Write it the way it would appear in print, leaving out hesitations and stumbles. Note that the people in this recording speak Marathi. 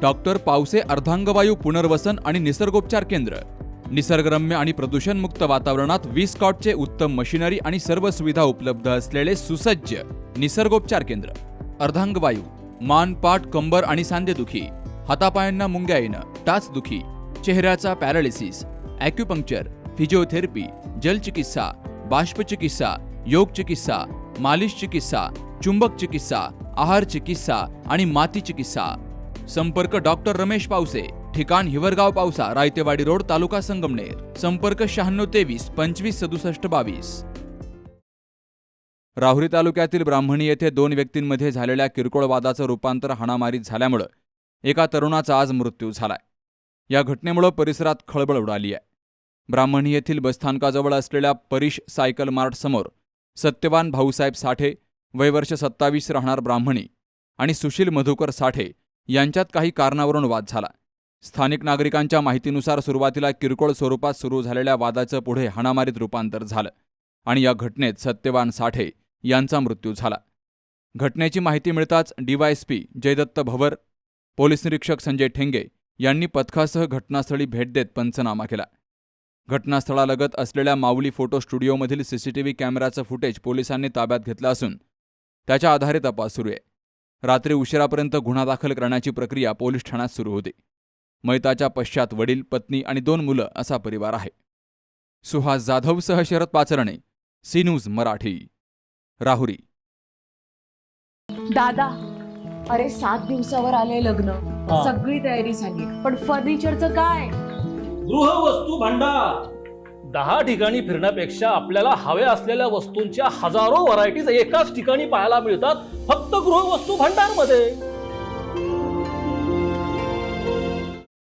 डॉक्टर पावसे अर्धांगवायू पुनर्वसन आणि निसर्गोपचार केंद्र. निसर्गरम्य आणि प्रदूषणमुक्त वातावरणात 20 कॉटचे उत्तम मशिनरी आणि सर्व सुविधा उपलब्ध असलेले सुसज्ज निसर्गोपचार केंद्र. अर्धांगवायू, मान, पाठ, कंबर आणि सांधेदुखी, हातापायांना मुंग्या येणं, टाचदुखी, चेहऱ्याचा पॅरालिसिस, ॲक्युपंक्चर, फिजिओथेरपी, जलचिकित्सा, बाष्पचिकित्सा, योग चिकित्सा, मालिश चिकित्सा, चुंबक चिकित्सा, आहार चिकित्सा आणि माती चिकित्सा. संपर्क डॉक्टर रमेश पावसे, ठिकाण हिवरगाव पावसा, रायतेवाडी रोड, तालुका संगमनेर. संपर्क 9623 25 67 22. राहुरी तालुक्यातील ब्राह्मणी येथे 2 व्यक्तींमध्ये झालेल्या किरकोळ वादाचं रूपांतर हाणामारीत झाल्यामुळे एका तरुणाचा आज मृत्यू झालाय. या घटनेमुळे परिसरात खळबळ उडाली आहे. ब्राह्मणी येथील बसस्थानकाजवळ असलेल्या परीश सायकल मार्ट समोर सत्यवान भाऊसाहेब साठे, वय वर्ष 27, राहणार ब्राह्मणी, आणि सुशील मधुकर साठे यांच्यात काही कारणावरून वाद झाला. स्थानिक नागरिकांच्या माहितीनुसार सुरुवातीला किरकोळ स्वरूपात सुरू झालेल्या वादाचं पुढे हाणामारीत रूपांतर झालं आणि या घटनेत सत्यवान साठे यांचा मृत्यू झाला. घटनेची माहिती मिळताच DYSP जयदत्त भवर, पोलीस निरीक्षक संजय ठेंगे यांनी पथकासह घटनास्थळी भेट देत पंचनामा केला. घटनास्थळालगत असलेल्या माऊली फोटो स्टुडिओमधील CCTV कॅमेराचं फुटेज पोलिसांनी ताब्यात घेतलं असून त्याच्या आधारे तपास सुरू आहे. रात्री उशिरापर्यंत गुन्हा दाखल करण्याची प्रक्रिया पोलीस ठाण्यात सुरू होती. मयताच्या पश्चात वडील, पत्नी आणि 2 मुलं असा परिवार आहे. सुहास जाधवसह शरद पाचरणे, सी न्यूज मराठी, राहुरी. दादा, अरे 7 दिवसावर आले लग्न, सगळी तयारी झाली, पण फर्निचरचं काय? गृहवस्तू भांडार 10 ठिकाणी फिरण्यापेक्षा आपल्याला हव्या असलेल्या वस्तूंच्या हजारो व्हरायटीज एकाच ठिकाणी पाहायला मिळतात, फक्त गृहवस्तू भांडार मध्ये.